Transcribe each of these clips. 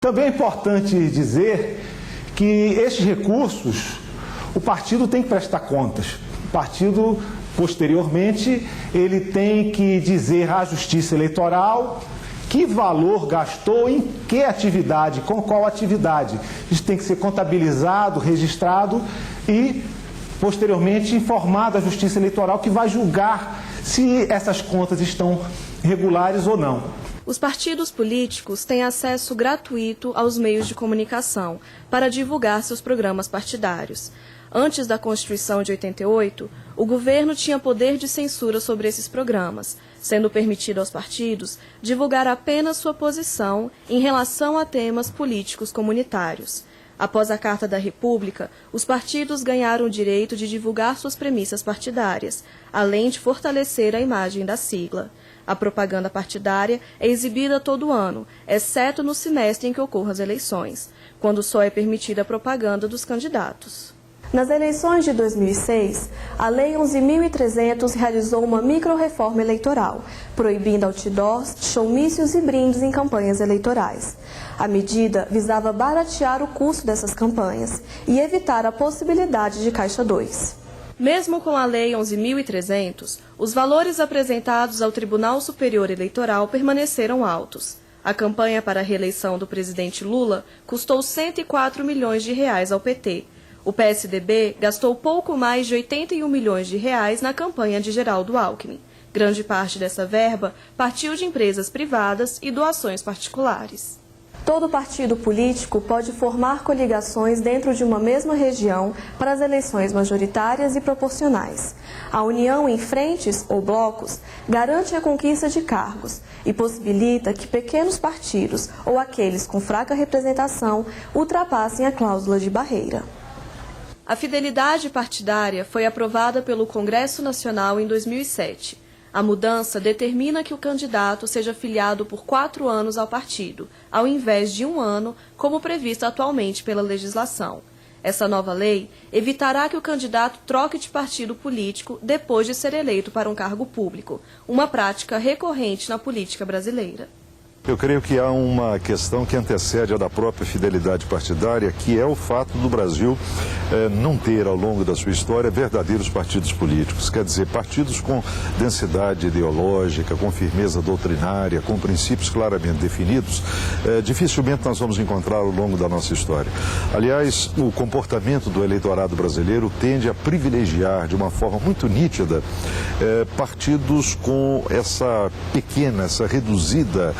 Também é importante dizer que estes recursos, o partido tem que prestar contas. O partido, posteriormente, ele tem que dizer à Justiça Eleitoral que valor gastou, em que atividade, com qual atividade. Isso tem que ser contabilizado, registrado e, posteriormente, informado à Justiça Eleitoral, que vai julgar se essas contas estão regulares ou não. Os partidos políticos têm acesso gratuito aos meios de comunicação para divulgar seus programas partidários. Antes da Constituição de 88, o governo tinha poder de censura sobre esses programas, sendo permitido aos partidos divulgar apenas sua posição em relação a temas políticos comunitários. Após a Carta da República, os partidos ganharam o direito de divulgar suas premissas partidárias, além de fortalecer a imagem da sigla. A propaganda partidária é exibida todo ano, exceto no semestre em que ocorram as eleições, quando só é permitida a propaganda dos candidatos. Nas eleições de 2006, a Lei 11.300 realizou uma micro-reforma eleitoral, proibindo outdoors, showmícios e brindes em campanhas eleitorais. A medida visava baratear o custo dessas campanhas e evitar a possibilidade de Caixa 2. Mesmo com a Lei 11.300, os valores apresentados ao Tribunal Superior Eleitoral permaneceram altos. A campanha para a reeleição do presidente Lula custou 104 milhões de reais ao PT. O PSDB gastou pouco mais de 81 milhões de reais na campanha de Geraldo Alckmin. Grande parte dessa verba partiu de empresas privadas e doações particulares. Todo partido político pode formar coligações dentro de uma mesma região para as eleições majoritárias e proporcionais. A união em frentes ou blocos garante a conquista de cargos e possibilita que pequenos partidos ou aqueles com fraca representação ultrapassem a cláusula de barreira. A fidelidade partidária foi aprovada pelo Congresso Nacional em 2007. A mudança determina que o candidato seja filiado por 4 anos ao partido, ao invés de 1 ano, como previsto atualmente pela legislação. Essa nova lei evitará que o candidato troque de partido político depois de ser eleito para um cargo público, uma prática recorrente na política brasileira. Eu creio que há uma questão que antecede a da própria fidelidade partidária, que é o fato do Brasil não ter, ao longo da sua história, verdadeiros partidos políticos. Quer dizer, partidos com densidade ideológica, com firmeza doutrinária, com princípios claramente definidos, dificilmente nós vamos encontrar ao longo da nossa história. Aliás, o comportamento do eleitorado brasileiro tende a privilegiar, de uma forma muito nítida, partidos com essa pequena, essa reduzida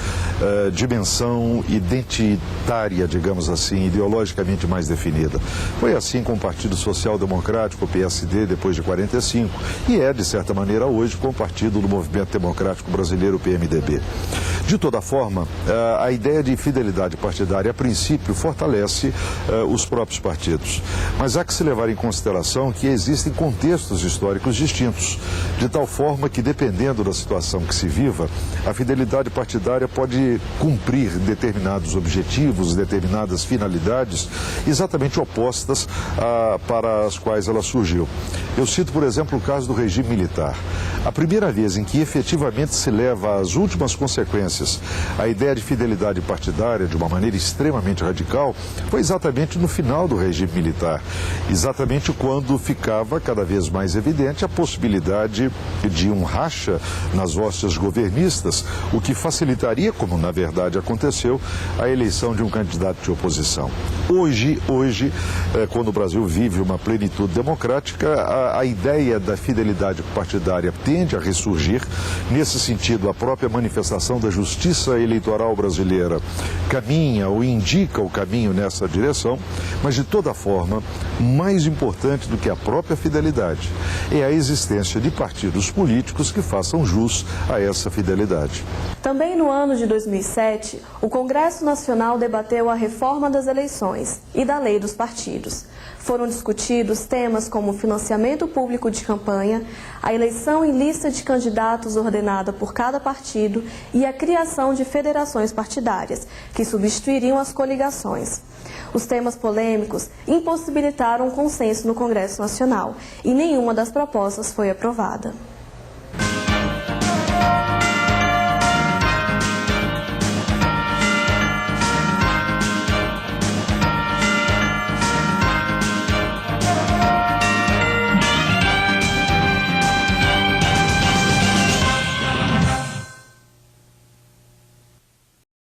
dimensão identitária, digamos assim, ideologicamente mais definida. Foi assim com o Partido Social Democrático, o PSD, depois de 45, e é, de certa maneira, hoje com o Partido do Movimento Democrático Brasileiro, o PMDB. De toda forma, a ideia de fidelidade partidária, a princípio, fortalece os próprios partidos. Mas há que se levar em consideração que existem contextos históricos distintos, de tal forma que, dependendo da situação que se viva, a fidelidade partidária pode cumprir determinados objetivos, determinadas finalidades exatamente opostas para as quais ela surgiu. Eu cito, por exemplo, o caso do regime militar. A primeira vez em que efetivamente se leva às últimas consequências a ideia de fidelidade partidária de uma maneira extremamente radical foi exatamente no final do regime militar, exatamente quando ficava cada vez mais evidente a possibilidade de um racha nas hostes governistas, o que facilitaria, como na verdade aconteceu, a eleição de um candidato de oposição. Hoje, quando o Brasil vive uma plenitude democrática, a ideia da fidelidade partidária tende a ressurgir. Nesse sentido, a própria manifestação da justiça eleitoral brasileira caminha ou indica o caminho nessa direção, mas de toda forma, mais importante do que a própria fidelidade é a existência de partidos políticos que façam jus a essa fidelidade. Também no ano de 2007, o Congresso Nacional debateu a reforma das eleições e da lei dos partidos. Foram discutidos temas como o financiamento público de campanha, a eleição em lista de candidatos ordenada por cada partido e a criação de federações partidárias, que substituiriam as coligações. Os temas polêmicos impossibilitaram um consenso no Congresso Nacional e nenhuma das propostas foi aprovada.